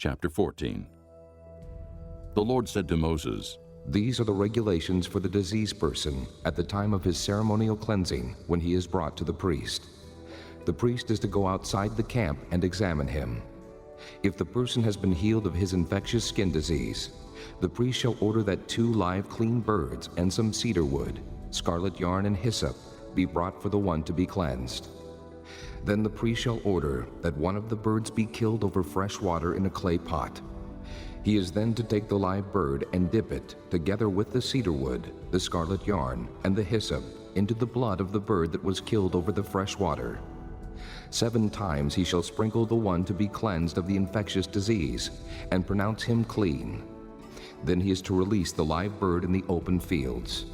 Chapter 14. The Lord said to Moses, These are the regulations for the diseased person at the time of his ceremonial cleansing when he is brought to the priest. The priest is to go outside the camp and examine him. If the person has been healed of his infectious skin disease, the priest shall order that 2 live clean birds and some cedar wood, scarlet yarn and hyssop be brought for the one to be cleansed. Then the priest shall order that one of the birds be killed over fresh water in a clay pot. He is then to take the live bird and dip it, together with the cedar wood, the scarlet yarn, and the hyssop, into the blood of the bird that was killed over the fresh water. 7 times he shall sprinkle the one to be cleansed of the infectious disease, and pronounce him clean. Then he is to release the live bird in the open fields.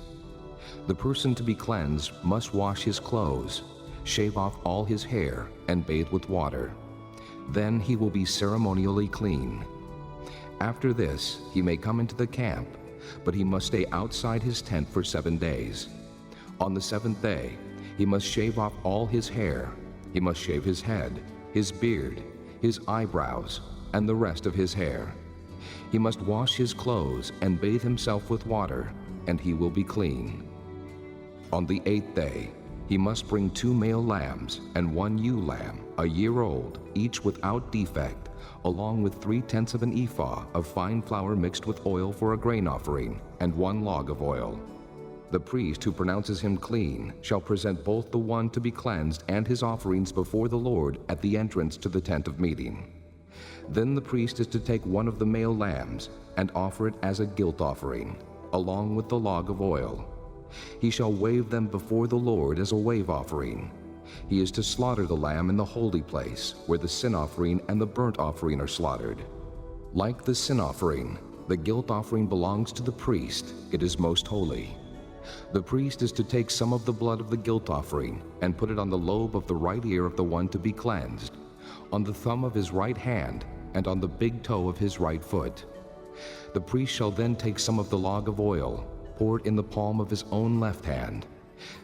The person to be cleansed must wash his clothes, shave off all his hair, and bathe with water. Then he will be ceremonially clean. After this, he may come into the camp, but he must stay outside his tent for 7 days. On the 7th day, he must shave off all his hair. He must shave his head, his beard, his eyebrows, and the rest of his hair. He must wash his clothes and bathe himself with water, and he will be clean. On the 8th day, he must bring 2 male lambs and 1 ewe lamb, a year old, each without defect, along with 3/10 of an ephah of fine flour mixed with oil for a grain offering, and 1 log of oil. The priest who pronounces him clean shall present both the one to be cleansed and his offerings before the Lord at the entrance to the tent of meeting. Then the priest is to take one of the male lambs and offer it as a guilt offering, along with the log of oil. He shall wave them before the Lord as a wave offering. He is to slaughter the lamb in the holy place, where the sin offering and the burnt offering are slaughtered. Like the sin offering, the guilt offering belongs to the priest. It is most holy. The priest is to take some of the blood of the guilt offering and put it on the lobe of the right ear of the one to be cleansed, on the thumb of his right hand, and on the big toe of his right foot. The priest shall then take some of the log of oil, pour it in the palm of his own left hand,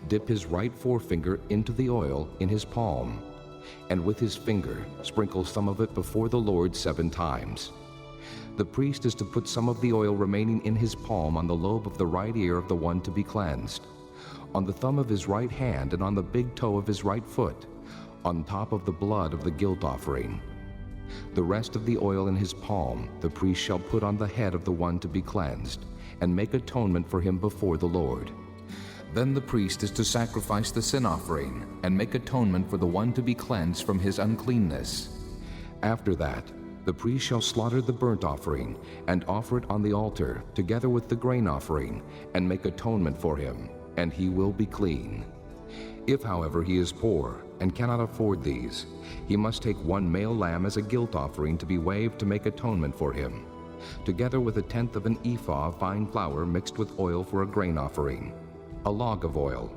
dip his right forefinger into the oil in his palm, and with his finger sprinkle some of it before the Lord 7 times. The priest is to put some of the oil remaining in his palm on the lobe of the right ear of the one to be cleansed, on the thumb of his right hand, and on the big toe of his right foot, on top of the blood of the guilt offering. The rest of the oil in his palm the priest shall put on the head of the one to be cleansed, and make atonement for him before the Lord. Then the priest is to sacrifice the sin offering and make atonement for the one to be cleansed from his uncleanness. After that, the priest shall slaughter the burnt offering and offer it on the altar together with the grain offering, and make atonement for him, and he will be clean. If, however, he is poor and cannot afford these, he must take 1 male lamb as a guilt offering to be waved to make atonement for him, together with 1/10 of an ephah of fine flour mixed with oil for a grain offering, a log of oil,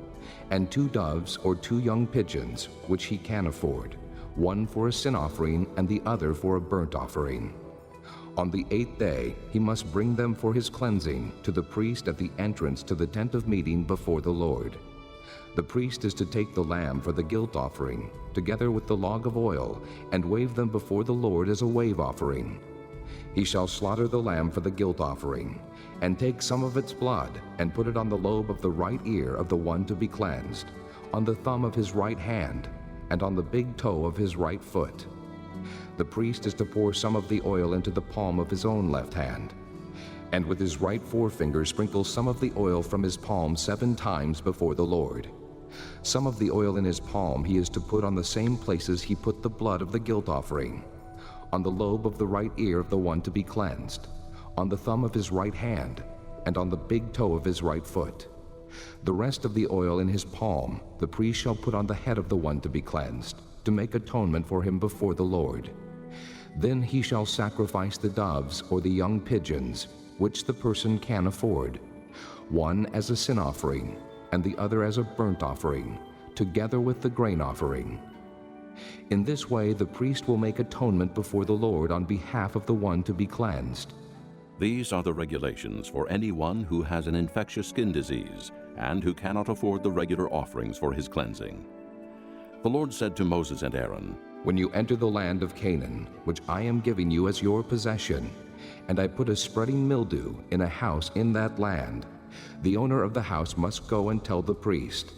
and 2 doves or 2 young pigeons, which he can afford, 1 for a sin offering and the other for a burnt offering. On the 8th day he must bring them for his cleansing to the priest at the entrance to the tent of meeting before the Lord. The priest is to take the lamb for the guilt offering, together with the log of oil, and wave them before the Lord as a wave offering. He shall slaughter the lamb for the guilt offering, and take some of its blood, and put it on the lobe of the right ear of the one to be cleansed, on the thumb of his right hand, and on the big toe of his right foot. The priest is to pour some of the oil into the palm of his own left hand, and with his right forefinger sprinkle some of the oil from his palm 7 times before the Lord. Some of the oil in his palm he is to put on the same places he put the blood of the guilt offering, on the lobe of the right ear of the one to be cleansed, on the thumb of his right hand, and on the big toe of his right foot. The rest of the oil in his palm the priest shall put on the head of the one to be cleansed, to make atonement for him before the Lord. Then he shall sacrifice the doves or the young pigeons, which the person can afford, 1 as a sin offering, and the other as a burnt offering, together with the grain offering. In this way the priest will make atonement before the Lord on behalf of the one to be cleansed. These are the regulations for anyone who has an infectious skin disease and who cannot afford the regular offerings for his cleansing. The Lord said to Moses and Aaron, When you enter the land of Canaan, which I am giving you as your possession, and I put a spreading mildew in a house in that land, the owner of the house must go and tell the priest,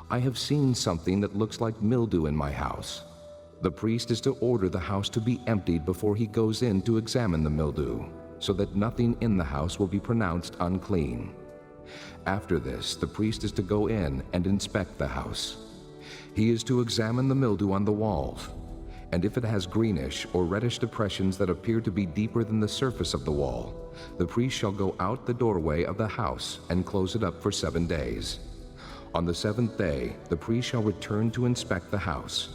I have seen something that looks like mildew in my house. The priest is to order the house to be emptied before he goes in to examine the mildew, so that nothing in the house will be pronounced unclean. After this, the priest is to go in and inspect the house. He is to examine the mildew on the walls, and if it has greenish or reddish depressions that appear to be deeper than the surface of the wall, the priest shall go out the doorway of the house and close it up for 7 days. On the 7th day, the priest shall return to inspect the house.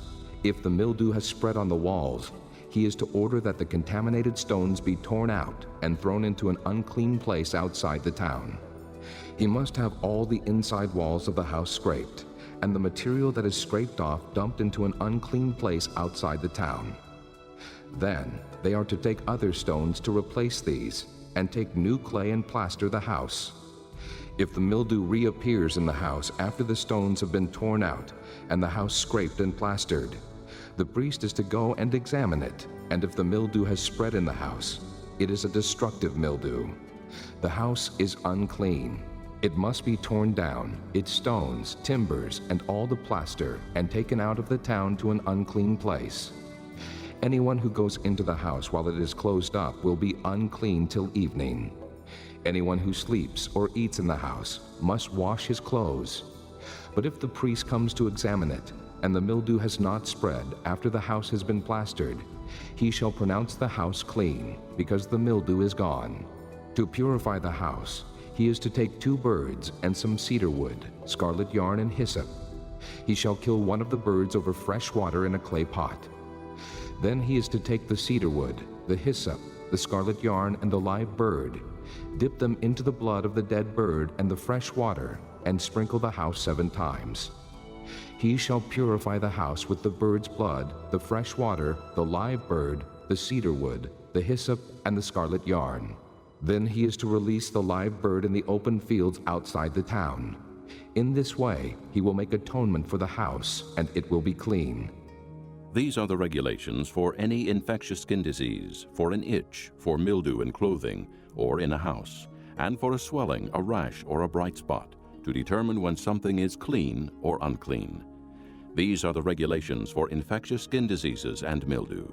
If the mildew has spread on the walls, he is to order that the contaminated stones be torn out and thrown into an unclean place outside the town. He must have all the inside walls of the house scraped, and the material that is scraped off dumped into an unclean place outside the town. Then they are to take other stones to replace these, and take new clay and plaster the house. If the mildew reappears in the house after the stones have been torn out and the house scraped and plastered, the priest is to go and examine it, and if the mildew has spread in the house, it is a destructive mildew. The house is unclean. It must be torn down, its stones, timbers, and all the plaster, and taken out of the town to an unclean place. Anyone who goes into the house while it is closed up will be unclean till evening. Anyone who sleeps or eats in the house must wash his clothes. But if the priest comes to examine it, and the mildew has not spread after the house has been plastered, he shall pronounce the house clean, because the mildew is gone. To purify the house, he is to take 2 birds and some cedar wood, scarlet yarn, and hyssop. He shall kill one of the birds over fresh water in a clay pot. Then he is to take the cedar wood, the hyssop, the scarlet yarn, and the live bird, dip them into the blood of the dead bird and the fresh water, and sprinkle the house 7 times. He shall purify the house with the bird's blood, the fresh water, the live bird, the cedar wood, the hyssop, and the scarlet yarn. Then he is to release the live bird in the open fields outside the town. In this way, he will make atonement for the house, and it will be clean. These are the regulations for any infectious skin disease, for an itch, for mildew in clothing or in a house, and for a swelling, a rash, or a bright spot, to determine when something is clean or unclean. These are the regulations for infectious skin diseases and mildew.